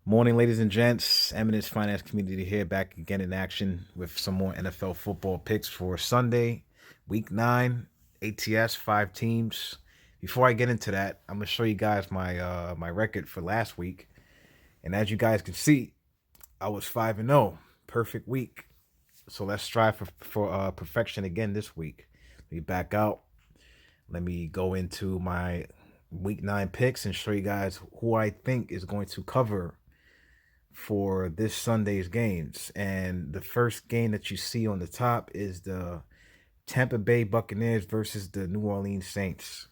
Morning, ladies and gents. Eminence Finance Community here, back again in action with some more NFL football picks for Sunday, Week 9, ATS, 5 teams. Before I get into that, I'm gonna show you guys my record for last week, and as you guys can see, I was 5-0, perfect week. So let's strive for perfection again this week. Let me back out. Let me go into my Week 9 picks and show you guys who I think is going to cover for this Sunday's games. And the first game that you see on the top is the Tampa Bay Buccaneers versus the New Orleans Saints.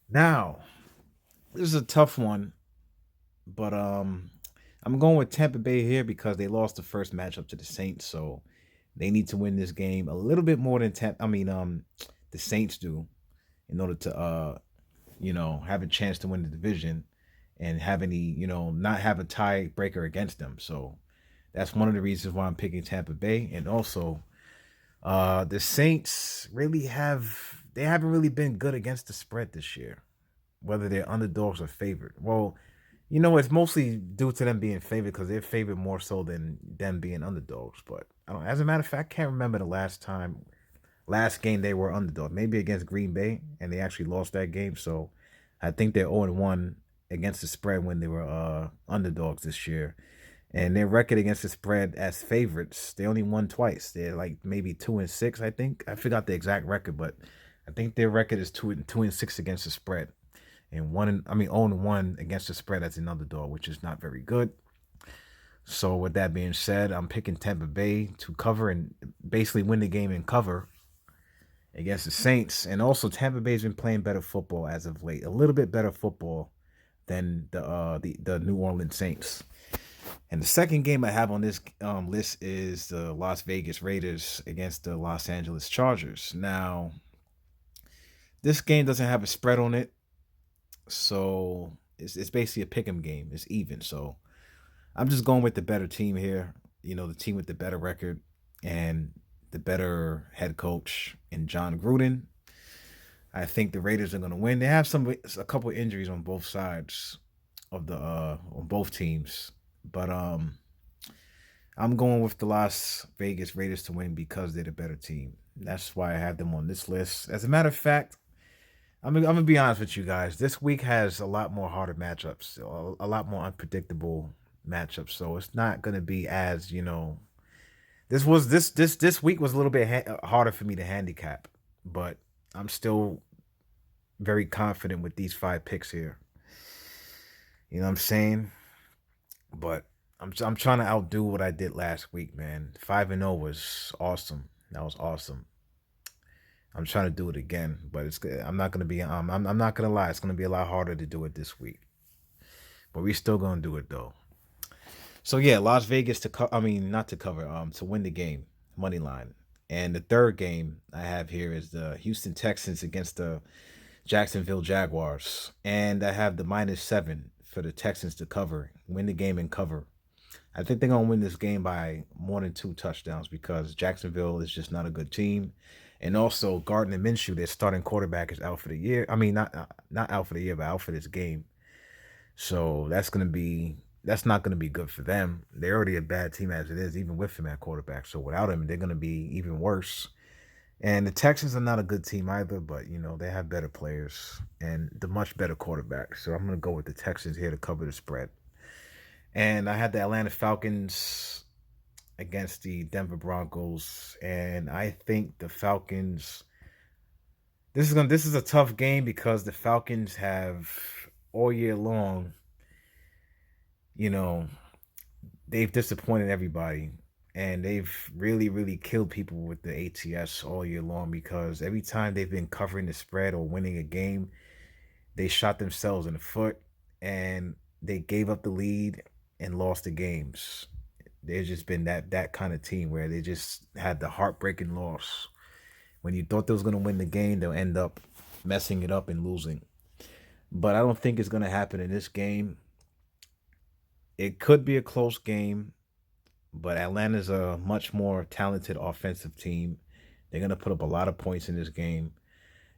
Now, this is a tough one, but I'm going with Tampa Bay here because they lost the first matchup to the Saints, so they need to win this game a little bit more than the Saints do in order to have a chance to win the division and have not have a tiebreaker against them. So that's one of the reasons why I'm picking Tampa Bay. And also, the Saints they haven't really been good against the spread this year, whether they're underdogs or favored. Well, it's mostly due to them being favored because they're favored more so than them being underdogs. But as a matter of fact, I can't remember the last game they were underdog. Maybe against Green Bay, and they actually lost that game. So I think they're 0-1 against the spread when they were underdogs this year. And their record against the spread as favorites, they only won twice. They're like maybe 2-6, I think. I forgot the exact record, but I think their record is 2-6 against the spread. And 0-1 against the spread as an underdog, which is not very good. So with that being said, I'm picking Tampa Bay to cover and basically win the game and cover against the Saints. And also Tampa Bay's been playing better football as of late, a little bit better football than the New Orleans Saints. And the second game I have on this list is the Las Vegas Raiders against the Los Angeles Chargers. Now, this game doesn't have a spread on it, so it's basically a pick'em game. It's even, so I'm just going with the better team here. The team with the better record and the better head coach in John Gruden. I think the Raiders are going to win. They have a couple of injuries on both sides of on both teams, but I'm going with the Las Vegas Raiders to win because they're the better team. That's why I have them on this list. As a matter of fact, I'm gonna be honest with you guys. This week has a lot more harder matchups, a lot more unpredictable matchups. So it's not gonna be as this week was a little bit harder for me to handicap, but I'm still very confident with these 5 picks here. You know what I'm saying? But I'm trying to outdo what I did last week, man. 5-0 was awesome. That was awesome. I'm trying to do it again, but I'm not gonna be. I'm not gonna lie. It's gonna be a lot harder to do it this week, but we still gonna do it though. So yeah, Las Vegas not to cover. To win the game, money line. And the third game I have here is the Houston Texans against the Jacksonville Jaguars, and I have the -7 for the Texans to cover, win the game and cover. I think they're gonna win this game by more than 2 touchdowns because Jacksonville is just not a good team. And also Gardner Minshew, their starting quarterback, is out for the year. I mean, not out for the year, but out for this game. So that's not gonna be good for them. They're already a bad team as it is, even with him at quarterback. So without him, they're gonna be even worse. And the Texans are not a good team either, but they have better players and the much better quarterback. So I'm gonna go with the Texans here to cover the spread. And I had the Atlanta Falcons against the Denver Broncos, and I think the Falcons. This is a tough game because the Falcons have all year long, you know, they've disappointed everybody, and they've really, really killed people with the ATS all year long because every time they've been covering the spread or winning a game, they shot themselves in the foot and they gave up the lead and lost the games. They've just been that kind of team where they just had the heartbreaking loss. When you thought they was going to win the game, they'll end up messing it up and losing. But I don't think it's going to happen in this game. It could be a close game, but Atlanta's a much more talented offensive team. They're going to put up a lot of points in this game.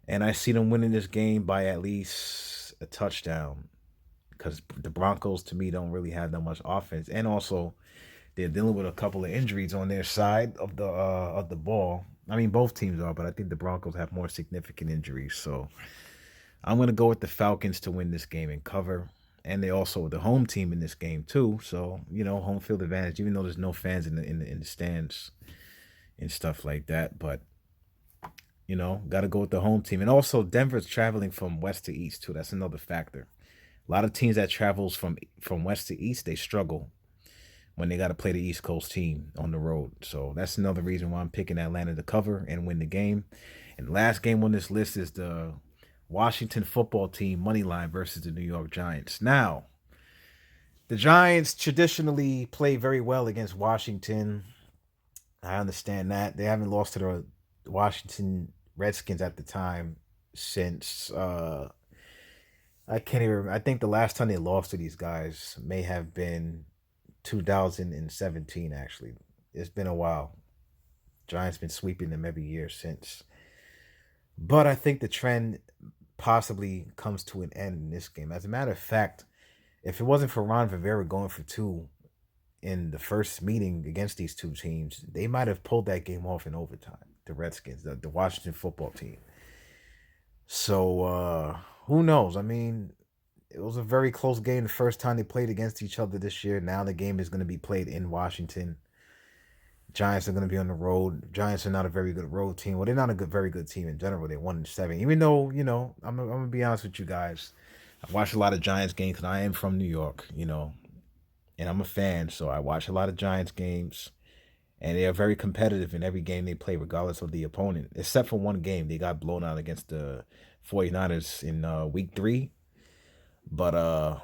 And I see them winning this game by at least a touchdown. because the Broncos to me don't really have that much offense, and also they're dealing with a couple of injuries on their side of the ball. I mean, both teams are, but I think the Broncos have more significant injuries. So I'm gonna go with the Falcons to win this game and cover. And they also the home team in this game too. So home field advantage, even though there's no fans in the stands and stuff like that. But got to go with the home team. And also Denver's traveling from west to east too. That's another factor. A lot of teams that travels from west to east, they struggle when they got to play the East Coast team on the road. So that's another reason why I'm picking Atlanta to cover and win the game. And the last game on this list is the Washington football team money line versus the New York Giants. Now, the Giants traditionally play very well against Washington. I understand that. They haven't lost to the Washington Redskins at the time since I can't even. I think the last time they lost to these guys may have been 2017. Actually, it's been a while. Giants been sweeping them every year since. But I think the trend possibly comes to an end in this game. As a matter of fact, if it wasn't for Ron Rivera going for two in the first meeting against these two teams, they might have pulled that game off in overtime. The Redskins, the Washington football team. So who knows? I mean, it was a very close game the first time they played against each other this year. Now the game is going to be played in Washington. Giants are going to be on the road. Giants are not a very good road team. Well, they're not a very good team in general. They're 1-7. Even though, I'm gonna be honest with you guys. I watch a lot of Giants games because I am from New York, and I'm a fan, so I watch a lot of Giants games. And they are very competitive in every game they play, regardless of the opponent. Except for one game, they got blown out against the 49ers in week 3. But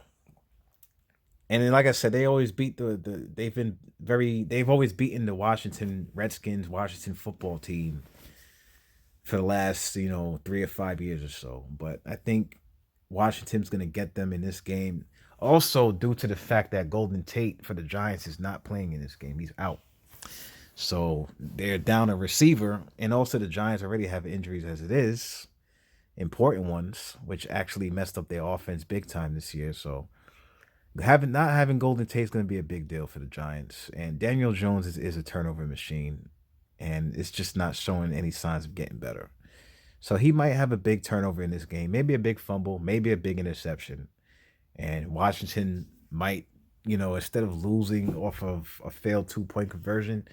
and then, like I said, they always beat they've always beaten the Washington Redskins, Washington football team for the last 3 or 5 years or so. But I think Washington's gonna get them in this game. Also, due to the fact that Golden Tate for the Giants is not playing in this game, he's out. So they're down a receiver, and also the Giants already have injuries as it is, important ones, which actually messed up their offense big time this year. So not having Golden Tate is going to be a big deal for the Giants. And Daniel Jones is a turnover machine, and it's just not showing any signs of getting better. So he might have a big turnover in this game, maybe a big fumble, maybe a big interception, and Washington might, instead of losing off of a failed 2-point conversion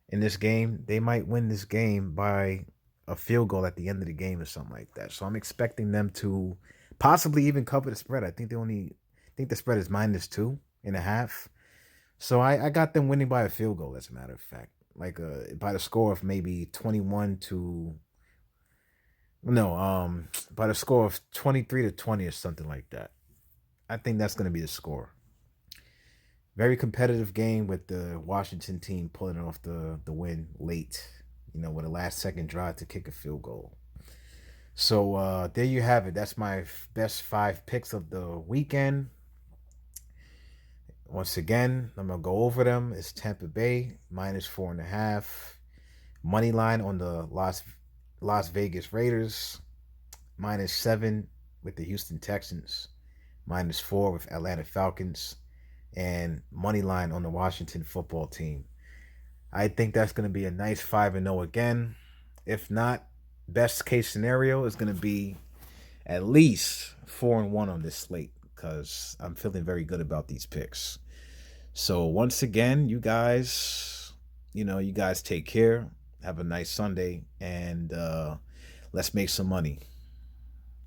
in this game, they might win this game by a field goal at the end of the game or something like that. So I'm expecting them to possibly even cover the spread. I think the spread is -2.5. So I got them winning by a field goal, as a matter of fact. Like by the score of maybe 21 to no, by the score of 23-20 or something like that. I think that's gonna be the score. Very competitive game with the Washington team pulling off the win late, with a last second drive to kick a field goal. So there you have it. That's my best 5 picks of the weekend. Once again, I'm going to go over them. It's Tampa Bay, -4.5. Money line on the Las Vegas Raiders, -7 with the Houston Texans, -4 with Atlanta Falcons, and money line on the Washington football team. I think that's going to be a nice 5-0 again. If not, best case scenario is going to be at least 4-1 on this slate, because I'm feeling very good about these picks. So once again, you guys take care. Have a nice Sunday, and let's make some money.